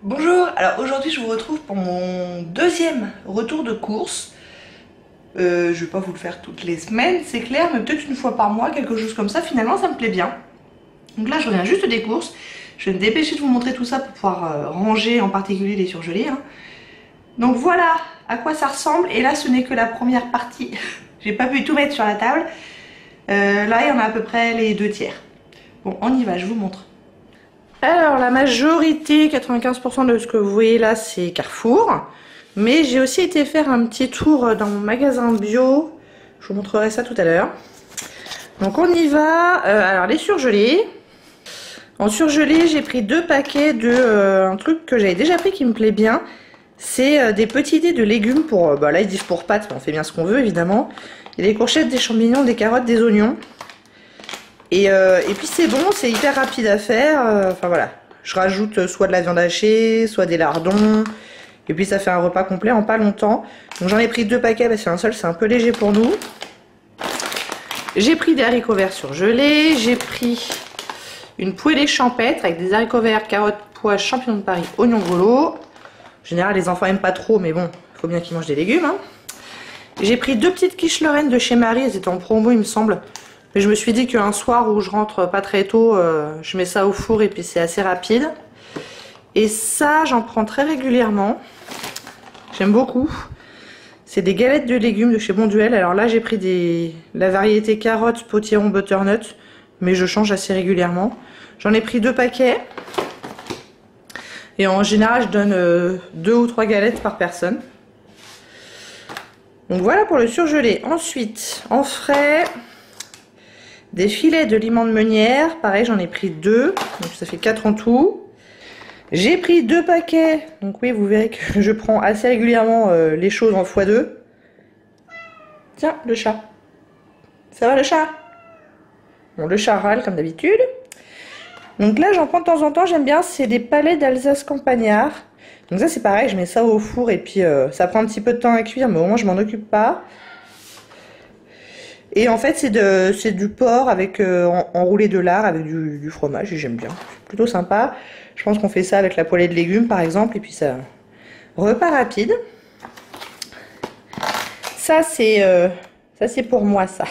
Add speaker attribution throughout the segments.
Speaker 1: Bonjour, alors aujourd'hui je vous retrouve pour mon deuxième retour de course. Je vais pas vous le faire toutes les semaines, c'est clair, mais peut-être une fois par mois, quelque chose comme ça, finalement ça me plaît bien. Donc là je reviens juste des courses, je vais me dépêcher de vous montrer tout ça pour pouvoir ranger en particulier les surgelés. Donc voilà à quoi ça ressemble, et là ce n'est que la première partie, j'ai pas pu tout mettre sur la table. Là il y en a à peu près les 2/3. Bon on y va, je vous montre. Alors la majorité, 95% de ce que vous voyez là, c'est Carrefour. Mais j'ai aussi été faire un petit tour dans mon magasin bio. Je vous montrerai ça tout à l'heure. Donc on y va. Alors les surgelés. En surgelé, j'ai pris 2 paquets de un truc que j'avais déjà pris qui me plaît bien. C'est des petits dés de légumes pour... là ils disent pour pâtes, mais on fait bien ce qu'on veut évidemment. Il y a des courgettes, des champignons, des carottes, des oignons. Et puis c'est bon, c'est hyper rapide à faire. Enfin voilà, je rajoute soit de la viande hachée, soit des lardons. Et puis ça fait un repas complet en pas longtemps. Donc j'en ai pris 2 paquets parce qu'un seul c'est un peu léger pour nous. J'ai pris des haricots verts surgelés. J'ai pris une poêlée champêtre avec des haricots verts, carottes, pois, champignons de Paris, oignons grelots. En général les enfants aiment pas trop, mais bon, il faut bien qu'ils mangent des légumes. J'ai pris 2 petites quiches Lorraine de chez Marie, elles étaient en promo il me semble. Mais je me suis dit qu'un soir où je rentre pas très tôt, je mets ça au four et puis c'est assez rapide. Et ça, j'en prends très régulièrement. J'aime beaucoup. C'est des galettes de légumes de chez Bonduelle. Alors là, j'ai pris la variété carotte, potiron, butternut. Mais je change assez régulièrement. J'en ai pris 2 paquets. Et en général, je donne 2 ou 3 galettes par personne. Donc voilà pour le surgelé. Ensuite, en frais... des filets de limon de meunière, pareil j'en ai pris 2, donc ça fait 4 en tout. J'ai pris 2 paquets, donc oui vous verrez que je prends assez régulièrement les choses en x2. Tiens, le chat. Ça va le chat? Bon, le chat râle comme d'habitude. Donc là j'en prends de temps en temps, j'aime bien, c'est des palais d'Alsace campagnard. Donc ça c'est pareil, je mets ça au four et puis ça prend un petit peu de temps à cuire, mais au moins je m'en occupe pas. Et en fait c'est du porc avec enroulé de lard avec du fromage et j'aime bien. C'est plutôt sympa. Je pense qu'on fait ça avec la poêlée de légumes par exemple et puis ça repas rapide. Ça c'est pour moi ça.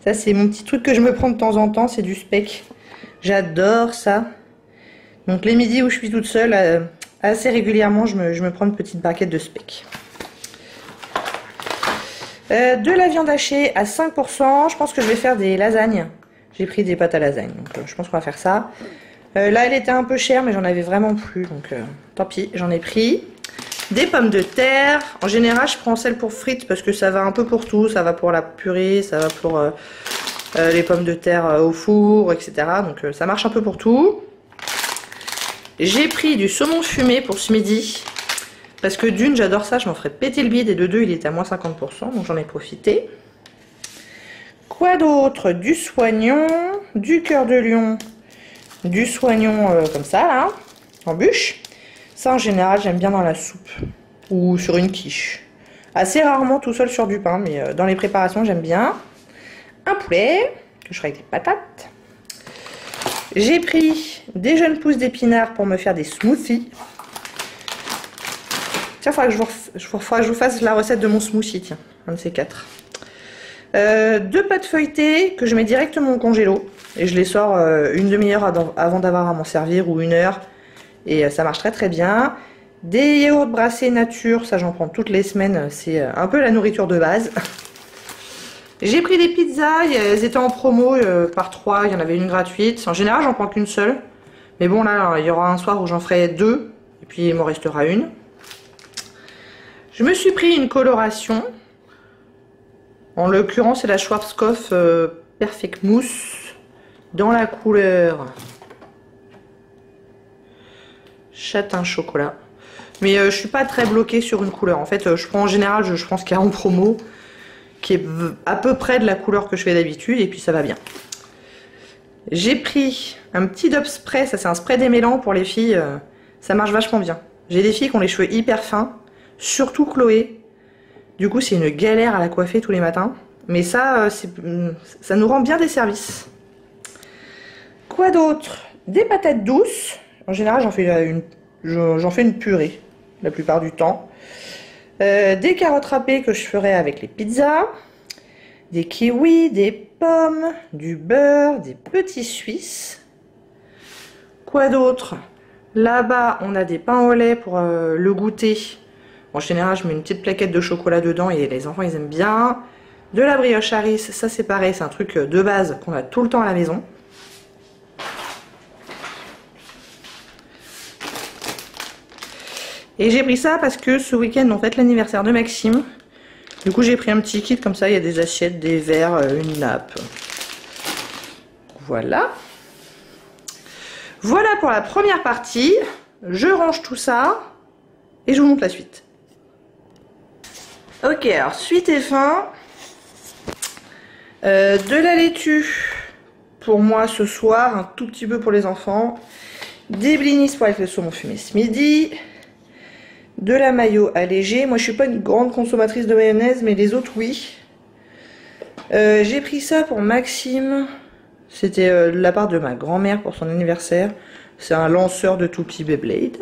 Speaker 1: Ça c'est mon petit truc que je me prends de temps en temps, c'est du speck. J'adore ça. Donc les midis où je suis toute seule, assez régulièrement je me prends une petite barquette de speck. De la viande hachée à 5%, je pense que je vais faire des lasagnes. J'ai pris des pâtes à lasagne, donc je pense qu'on va faire ça. Là elle était un peu chère mais j'en avais vraiment plus, donc tant pis, j'en ai pris. Des pommes de terre, en général je prends celle pour frites parce que ça va un peu pour tout, ça va pour la purée, ça va pour les pommes de terre au four, etc. Donc ça marche un peu pour tout. J'ai pris du saumon fumé pour ce midi. Parce que d'une, j'adore ça, je m'en ferais péter le bide. Et de deux, il était à moins 50%, donc j'en ai profité. Quoi d'autre? Du soignon, du cœur de lion, du soignon comme ça, là, en bûche. Ça, en général, j'aime bien dans la soupe ou sur une quiche. Assez rarement tout seul sur du pain, mais dans les préparations, j'aime bien. Un poulet, que je ferai avec des patates. J'ai pris des jeunes pousses d'épinards pour me faire des smoothies. Tiens, faudra que je vous fasse la recette de mon smoothie, tiens, un de ces 4. 2 pâtes feuilletées que je mets directement au congélo. Et je les sors une demi-heure avant d'avoir à m'en servir ou 1 heure. Et ça marche très très bien. Des yaourts brassés nature, ça j'en prends toutes les semaines. C'est un peu la nourriture de base. J'ai pris des pizzas, elles étaient en promo par 3, il y en avait une gratuite. En général, j'en prends qu'une seule. Mais bon, là, il y aura un soir où j'en ferai 2. Et puis, il m'en restera une. Je me suis pris une coloration. En l'occurrence, c'est la Schwarzkopf Perfect Mousse. Dans la couleur châtain chocolat. Mais je suis pas très bloquée sur une couleur. En fait, je prends en général, je prends ce qu'il y a en promo. Qui est à peu près de la couleur que je fais d'habitude. Et puis ça va bien. J'ai pris un petit Dove Spray. Ça, c'est un spray démêlant pour les filles. Ça marche vachement bien. J'ai des filles qui ont les cheveux hyper fins. Surtout Chloé. Du coup, c'est une galère à la coiffer tous les matins. Mais ça, ça nous rend bien des services. Quoi d'autre? Des patates douces. En général, j'en fais J'en fais une purée la plupart du temps. Des carottes râpées que je ferai avec les pizzas. Des kiwis, des pommes, du beurre, des petits suisses. Quoi d'autre? Là-bas, on a des pains au lait pour le goûter. En général, je mets une petite plaquette de chocolat dedans et les enfants, ils aiment bien. De la brioche Harris, ça c'est pareil, c'est un truc de base qu'on a tout le temps à la maison. Et j'ai pris ça parce que ce week-end, on fête l'anniversaire de Maxime. Du coup, j'ai pris un petit kit comme ça, il y a des assiettes, des verres, une nappe. Voilà. Voilà pour la première partie. Je range tout ça et je vous montre la suite. Ok, alors suite et fin. De la laitue pour moi ce soir, un tout petit peu pour les enfants. Des blinis pour avec le saumon fumé ce midi. De la mayo allégée. Moi je suis pas une grande consommatrice de mayonnaise, mais les autres oui. J'ai pris ça pour Maxime. C'était de la part de ma grand-mère pour son anniversaire. C'est un lanceur de tout petit Beyblade.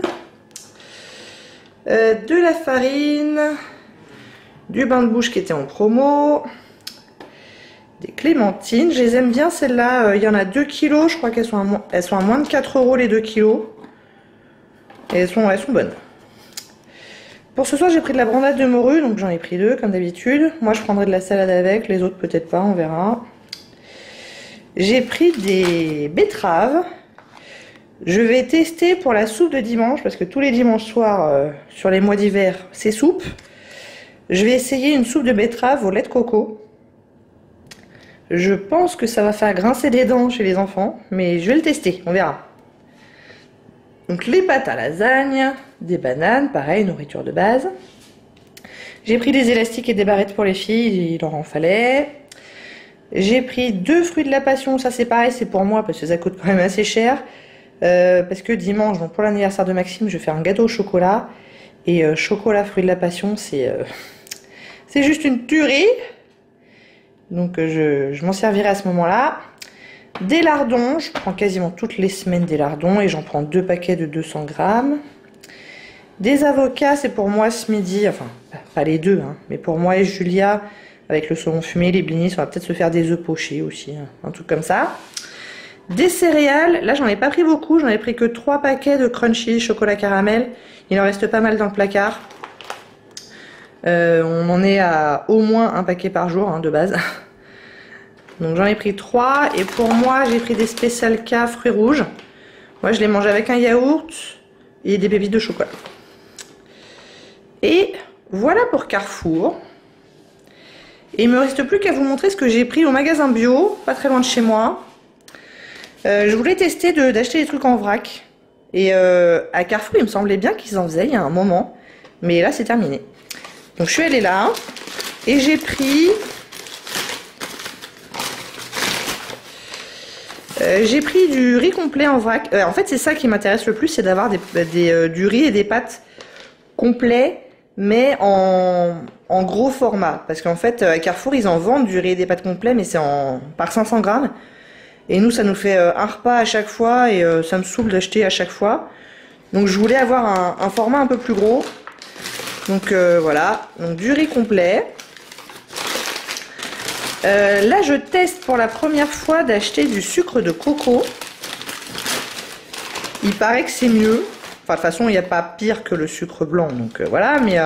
Speaker 1: De la farine. Du bain de bouche qui était en promo. Des clémentines. Je les aime bien celles-là. Il y en a 2 kilos. Je crois qu'elles sont à moins de 4 € les 2 kilos. Et elles sont bonnes. Pour ce soir, j'ai pris de la brandade de morue, donc j'en ai pris 2 comme d'habitude. Moi, je prendrai de la salade avec, les autres peut-être pas, on verra. J'ai pris des betteraves. Je vais tester pour la soupe de dimanche, parce que tous les dimanches soirs, sur les mois d'hiver, c'est soupe. Je vais essayer une soupe de betterave au lait de coco. Je pense que ça va faire grincer des dents chez les enfants, mais je vais le tester, on verra. Donc les pâtes à lasagne, des bananes, pareil, nourriture de base. J'ai pris des élastiques et des barrettes pour les filles, il leur en fallait. J'ai pris 2 fruits de la passion, ça c'est pareil, c'est pour moi parce que ça coûte quand même assez cher. Parce que dimanche, donc pour l'anniversaire de Maxime, je vais faire un gâteau au chocolat. Et chocolat fruits de la passion, c'est juste une tuerie. Donc je m'en servirai à ce moment-là. Des lardons, je prends quasiment toutes les semaines des lardons et j'en prends 2 paquets de 200 grammes. Des avocats, c'est pour moi ce midi, enfin pas les 2, hein, mais pour moi et Julia, avec le saumon fumé, les blinis, on va peut-être se faire des œufs pochés aussi, hein, un truc comme ça. Des céréales, là j'en ai pas pris beaucoup, j'en ai pris que 3 paquets de crunchy chocolat caramel, il en reste pas mal dans le placard. On en est à au moins un paquet par jour, hein, de base. Donc j'en ai pris 3 et pour moi j'ai pris des Special K fruits rouges. Moi je les mange avec un yaourt et des pépites de chocolat. Et voilà pour Carrefour. Et il me reste plus qu'à vous montrer ce que j'ai pris au magasin bio, pas très loin de chez moi. Je voulais tester d'acheter des trucs en vrac. Et à Carrefour il me semblait bien qu'ils en faisaient il y a un moment. Mais là c'est terminé. Donc je suis allée là et j'ai pris... du riz complet en vrac. En fait, c'est ça qui m'intéresse le plus, c'est d'avoir du riz et des pâtes complets, mais en gros format. Parce qu'en fait, à Carrefour, ils en vendent du riz et des pâtes complets, mais c'est par 500 grammes. Et nous, ça nous fait un repas à chaque fois, et ça me saoule d'acheter à chaque fois. Donc, je voulais avoir un format un peu plus gros. Donc, voilà. Donc, du riz complet. Là je teste pour la première fois d'acheter du sucre de coco. Il paraît que c'est mieux. Enfin de toute façon il n'y a pas pire que le sucre blanc. Donc voilà, mais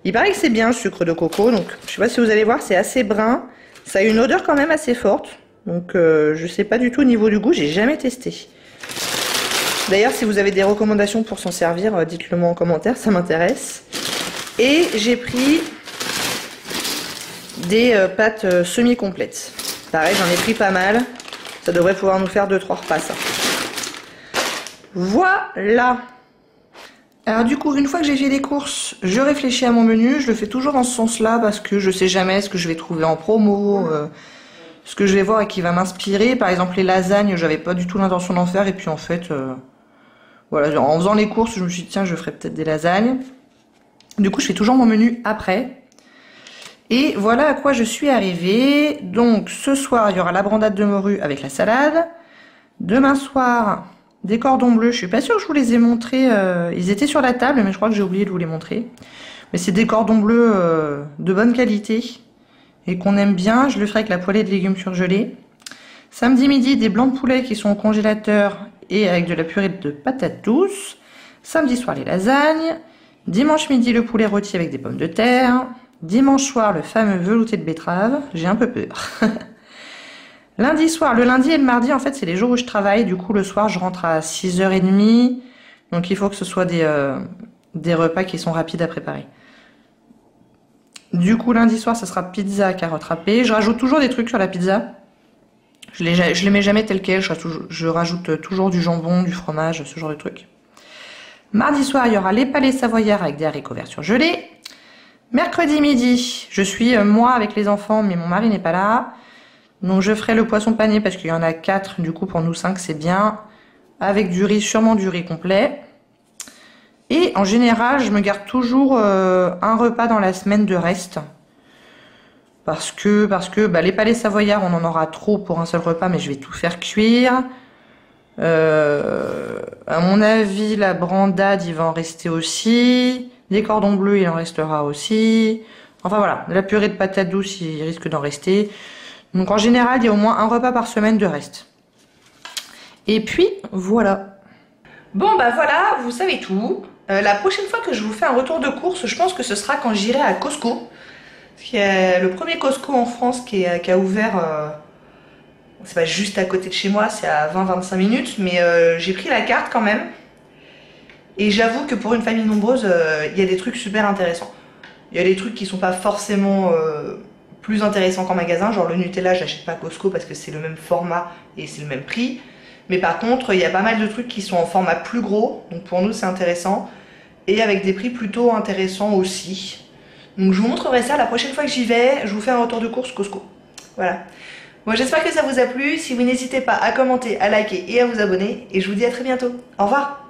Speaker 1: il paraît que c'est bien le sucre de coco. Donc je sais pas si vous allez voir, c'est assez brun. Ça a une odeur quand même assez forte. Donc je sais pas du tout au niveau du goût, j'ai jamais testé. D'ailleurs si vous avez des recommandations pour s'en servir, dites-le moi en commentaire, ça m'intéresse. Et j'ai pris... des pâtes semi-complètes. Pareil, j'en ai pris pas mal. Ça devrait pouvoir nous faire 2-3 repas, ça. Voilà. Alors du coup, une fois que j'ai fait les courses, je réfléchis à mon menu. Je le fais toujours dans ce sens-là parce que je sais jamais ce que je vais trouver en promo, ce que je vais voir et qui va m'inspirer. Par exemple, les lasagnes, j'avais pas du tout l'intention d'en faire. Et puis en fait, voilà, en faisant les courses, je me suis dit, tiens, je ferai peut-être des lasagnes. Du coup, je fais toujours mon menu après. Et voilà à quoi je suis arrivée. Donc ce soir, il y aura la brandade de morue avec la salade. Demain soir,
Speaker 2: des cordons bleus. Je suis pas sûre que je vous les ai montrés. Ils étaient sur la table, mais je crois que j'ai oublié de vous les montrer. Mais c'est des cordons bleus de bonne qualité et qu'on aime bien. Je le ferai avec la poêlée de légumes surgelés. Samedi midi, des blancs de poulet qui sont au congélateur et avec de la purée de patates douces. Samedi soir, les lasagnes. Dimanche midi, le poulet rôti avec des pommes de terre. Dimanche soir, le fameux velouté de betterave. J'ai un peu peur. Lundi soir, le lundi et le mardi, en fait, c'est les jours où je travaille. Du coup, le soir, je rentre à 6h30. Donc, il faut que ce soit des repas qui sont rapides à préparer. Du coup, lundi soir, ça sera pizza carottes râpées. Je rajoute toujours des trucs sur la pizza. Je les mets jamais tels quels. Je rajoute toujours du jambon, du fromage, ce genre de trucs. Mardi soir, il y aura les palais savoyards avec des haricots verts surgelés. Mercredi midi, je suis moi avec les enfants, mais mon mari n'est pas là. Donc je ferai le poisson pané parce qu'il y en a 4, du coup pour nous 5 c'est bien. Avec du riz, sûrement du riz complet. Et en général, je me garde toujours un repas dans la semaine de reste. Parce que les palais savoyards, on en aura trop pour un seul repas, mais je vais tout faire cuire. À mon avis, la brandade, il va en rester aussi. Les cordons bleus, il en restera aussi. Enfin voilà, la purée de patates douces, il risque d'en rester. Donc en général, il y a au moins un repas par semaine de reste. Et puis, voilà.
Speaker 1: Bon bah voilà, vous savez tout. La prochaine fois que je vous fais un retour de course, je pense que ce sera quand j'irai à Costco. C'est le premier Costco en France qui a ouvert, c'est pas juste à côté de chez moi, c'est à 20-25 minutes, mais j'ai pris la carte quand même. Et j'avoue que pour une famille nombreuse, il y a des trucs super intéressants. Il y a des trucs qui sont pas forcément plus intéressants qu'en magasin, genre le Nutella, je l'achète pas à Costco parce que c'est le même format et c'est le même prix. Mais par contre, il y a pas mal de trucs qui sont en format plus gros, donc pour nous c'est intéressant. Et avec des prix plutôt intéressants aussi. Donc je vous montrerai ça la prochaine fois que j'y vais, je vous fais un retour de course Costco. Voilà. Bon, j'espère que ça vous a plu. Si vous n'hésitez pas à commenter, à liker et à vous abonner. Et je vous dis à très bientôt. Au revoir.